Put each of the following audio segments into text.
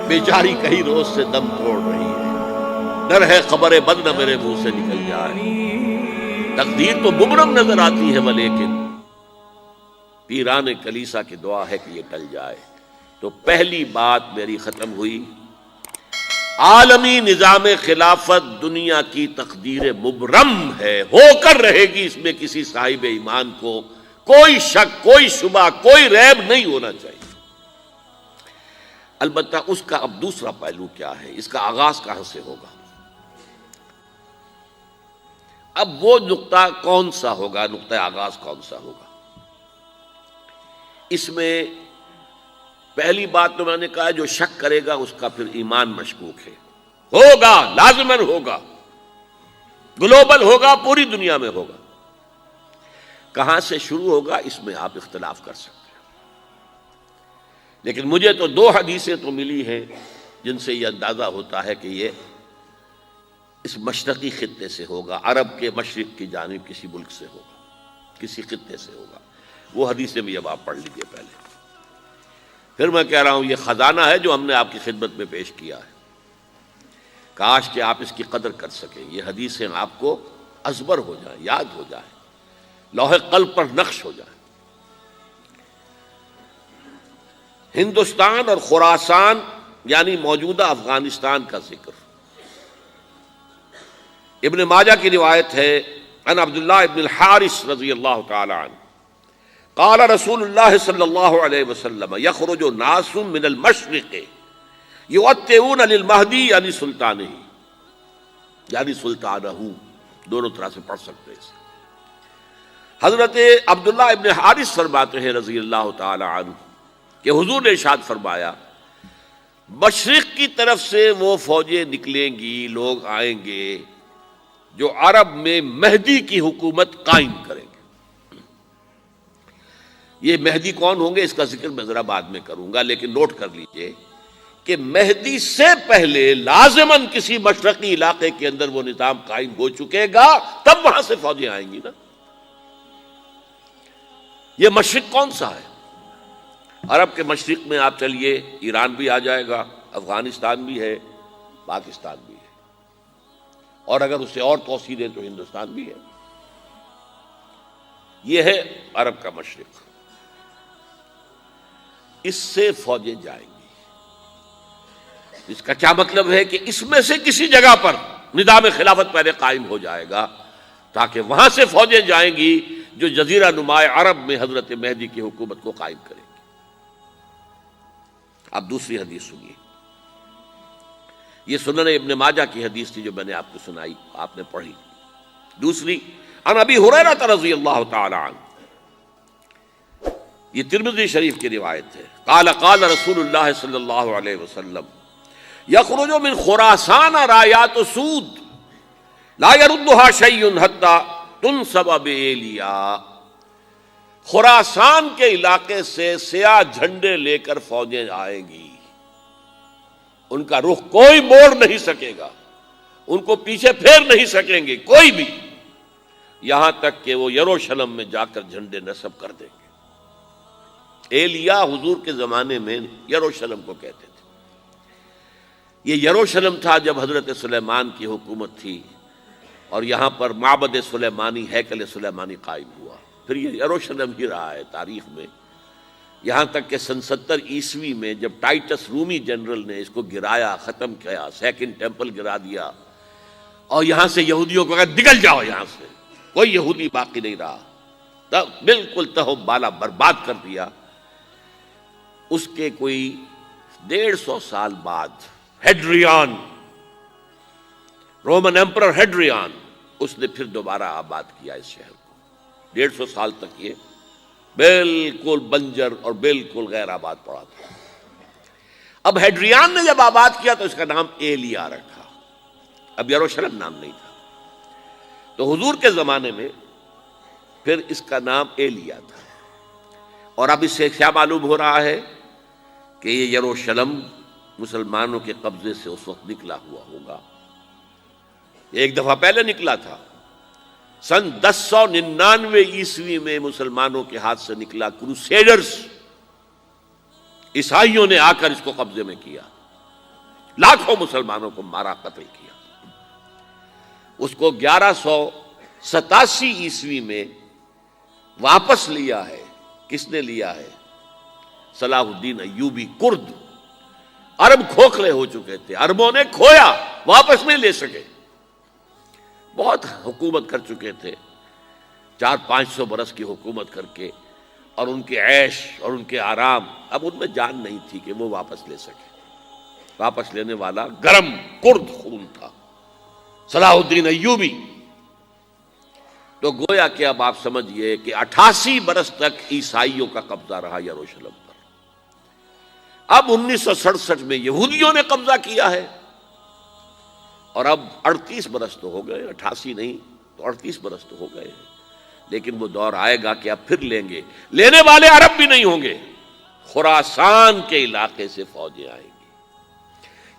بیچاری کہیں روز سے دم توڑ رہی ہے، ڈر ہے خبر بد نہ میرے منہ سے نکل جائے۔ تقدیر تو مبرم نظر آتی ہے ولیکن پیران کلیسا کی دعا ہے کہ یہ ٹل جائے۔ تو پہلی بات میری ختم ہوئی، عالمی نظام خلافت دنیا کی تقدیر مبرم ہے، ہو کر رہے گی، اس میں کسی صاحب ایمان کو کوئی شک، کوئی شبہ، کوئی ریب نہیں ہونا چاہیے۔ البتہ اس کا اب دوسرا پہلو کیا ہے، اس کا آغاز کہاں سے ہوگا؟ اب وہ نقطہ کون سا ہوگا، نقطہ آغاز کون سا ہوگا؟ اس میں پہلی بات تو میں نے کہا جو شک کرے گا اس کا پھر ایمان مشکوک ہے، ہوگا، لازماً ہوگا، گلوبل ہوگا، پوری دنیا میں ہوگا۔ کہاں سے شروع ہوگا اس میں آپ اختلاف کر سکتے ہیں، لیکن مجھے تو دو حدیثیں تو ملی ہیں جن سے یہ اندازہ ہوتا ہے کہ یہ اس مشرقی خطے سے ہوگا، عرب کے مشرق کی جانب کسی ملک سے ہوگا، کسی خطے سے ہوگا۔ وہ حدیثیں بھی اب آپ پڑھ لیجئے پہلے، پھر میں کہہ رہا ہوں یہ خزانہ ہے جو ہم نے آپ کی خدمت میں پیش کیا ہے، کاش کہ آپ اس کی قدر کر سکیں، یہ حدیثیں آپ کو ازبر ہو جائیں، یاد ہو جائیں، لوح قلب پر نقش ہو جائیں۔ ہندوستان اور خراسان یعنی موجودہ افغانستان کا ذکر ابن ماجہ کی روایت ہے، عن عبداللہ ابن الحارث رضی اللہ تعالی عنہ قال رسول اللہ صلی اللہ علیہ وسلم یخرج ناس من المشرق یؤتئون للمہدی یعنی سلطانہ، یعنی سلطانہ، دونوں طرح سے پڑھ سکتے ہیں۔ حضرت عبداللہ ابن حارث فرماتے ہیں رضی اللہ تعالی عنہ کہ حضور نے ارشاد فرمایا مشرق کی طرف سے وہ فوجیں نکلیں گی، لوگ آئیں گے جو عرب میں مہدی کی حکومت قائم کریں گے۔ یہ مہدی کون ہوں گے اس کا ذکر میں ذرا بعد میں کروں گا، لیکن نوٹ کر لیجئے کہ مہدی سے پہلے لازماً کسی مشرقی علاقے کے اندر وہ نظام قائم ہو چکے گا، تب وہاں سے فوجیں آئیں گی نا۔ یہ مشرق کون سا ہے؟ عرب کے مشرق میں آپ چلیے، ایران بھی آ جائے گا، افغانستان بھی ہے، پاکستان بھی ہے، اور اگر اسے اور توسیع دیں تو ہندوستان بھی ہے۔ یہ ہے عرب کا مشرق، اس سے فوجیں جائیں گی۔ اس کا کیا مطلب ہے کہ اس میں سے کسی جگہ پر نظام خلافت پہلے قائم ہو جائے گا تاکہ وہاں سے فوجیں جائیں گی جو جزیرہ نما عرب میں حضرت مہدی کی حکومت کو قائم کریں گی۔ اب دوسری حدیث سنیے، یہ سنن ابن ماجہ کی حدیث تھی جو میں نے آپ کو سنائی، آپ نے پڑھی۔ دوسری عن ابی ہریرہ رضی اللہ تعالی عنہ، یہ ترمذی شریف کی روایت ہے، قال قال رسول اللہ صلی اللہ علیہ وسلم یخرج من خراسان رایات سود لا يردها شیء حتی تنصب بایلیا، خراسان کے علاقے سے سیاہ جھنڈے لے کر فوجیں آئیں گی، ان کا رخ کوئی موڑ نہیں سکے گا، ان کو پیچھے پھیر نہیں سکیں گے کوئی بھی، یہاں تک کہ وہ یروشلم میں جا کر جھنڈے نصب کر دیں گے۔ ایلیا حضور کے زمانے میں یروشلم کو کہتے تھے۔ یہ یروشلم تھا جب حضرت سلیمان کی حکومت تھی اور یہاں پر معبد سلیمانی، ہیکل سلیمانی قائم ہوا، پھر یہ یروشلم ہی رہا ہے تاریخ میں، یہاں تک کہ سن 70 عیسوی میں جب ٹائٹس رومی جنرل نے اس کو گرایا، ختم کیا، سیکنڈ ٹیمپل گرا دیا، اور یہاں سے یہودیوں کو کہا نکل جاؤ، یہاں سے کوئی یہودی باقی نہیں رہا، بالکل تہو بالا برباد کر دیا۔ اس کے کوئی 150 سال بعد ہیڈریان، رومن ایمپرر ہیڈریان، اس نے پھر دوبارہ آباد کیا اس شہر کو۔ 150 سال تک یہ بالکل بنجر اور بالکل غیر آباد پڑا تھا۔ اب ہیڈریان نے جب آباد کیا تو اس کا نام ایلیا رکھا، اب یروشلم نام نہیں تھا، تو حضور کے زمانے میں پھر اس کا نام ایلیا تھا۔ اور اب اس سے کیا معلوم ہو رہا ہے کہ یہ یروشلم مسلمانوں کے قبضے سے اس وقت نکلا ہوا ہوگا، ایک دفعہ پہلے نکلا تھا، سن 1099 عیسوی میں مسلمانوں کے ہاتھ سے نکلا، کروسیڈرز عیسائیوں نے آ کر اس کو قبضے میں کیا، لاکھوں مسلمانوں کو مارا، قتل کیا۔ اس کو 1187 عیسوی میں واپس لیا ہے۔ کس نے لیا ہے؟ صلاح الدین ایوبی، کرد۔ عرب کھوکھلے ہو چکے تھے، عربوں نے کھویا، واپس نہیں لے سکے۔ بہت حکومت کر چکے تھے، 400-500 برس کی حکومت کر کے، اور ان کے عیش اور ان کے آرام، اب ان میں جان نہیں تھی کہ وہ واپس لے سکے۔ واپس لینے والا گرم کرد خون تھا، صلاح الدین ایوبی۔ تو گویا کہ اب آپ سمجھئے کہ 88 برس تک عیسائیوں کا قبضہ رہا یروشلم پر۔ اب 1967 میں یہودیوں نے قبضہ کیا ہے، اور اب 38 برس تو ہو گئے، 88 نہیں تو 38 برس تو ہو گئے۔ لیکن وہ دور آئے گا کہ اب پھر لیں گے، لینے والے عرب بھی نہیں ہوں گے، خراسان کے علاقے سے فوجیں آئیں گی۔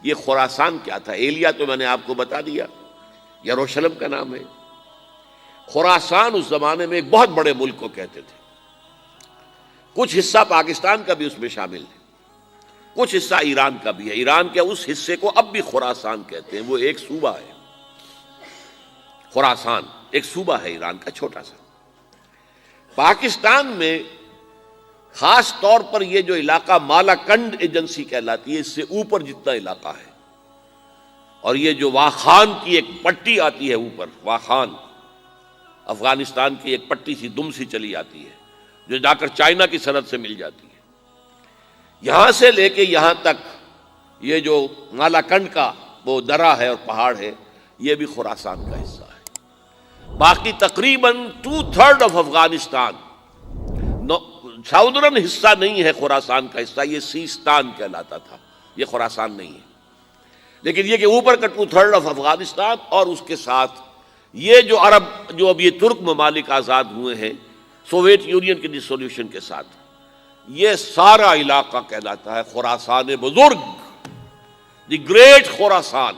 یہ خراسان کیا تھا؟ ایلیا تو میں نے آپ کو بتا دیا، یروشلم کا نام ہے۔ خراسان اس زمانے میں ایک بہت بڑے ملک کو کہتے تھے۔ کچھ حصہ پاکستان کا بھی اس میں شامل ہے، کچھ حصہ ایران کا بھی ہے۔ ایران کے اس حصے کو اب بھی خراسان کہتے ہیں، وہ ایک صوبہ ہے۔ خراسان ایک صوبہ ہے ایران کا، چھوٹا سا۔ پاکستان میں خاص طور پر یہ جو علاقہ مالاکنڈ ایجنسی کہلاتی ہے، اس سے اوپر جتنا علاقہ ہے، اور یہ جو واخان کی ایک پٹی آتی ہے اوپر، واخان افغانستان کی ایک پٹی سی دم سی چلی آتی ہے جو جا کر چائنا کی سرحد سے مل جاتی ہے، یہاں سے لے کے یہاں تک یہ جو مالاکنڈ کا وہ درہ ہے اور پہاڑ ہے، یہ بھی خراسان کا حصہ ہے۔ باقی تقریباً 2/3 آف افغانستان ساؤدرن حصہ نہیں ہے خراسان کا حصہ، یہ سیستان کہلاتا تھا، یہ خراسان نہیں ہے۔ لیکن یہ کہ اوپر کا 2/3 آف افغانستان، اور اس کے ساتھ یہ جو عرب، جو اب یہ ترک ممالک آزاد ہوئے ہیں سوویت یونین کی ڈسولوشن کے ساتھ، یہ سارا علاقہ کہلاتا ہے خراسان بزرگ، دی گریٹ خراسان۔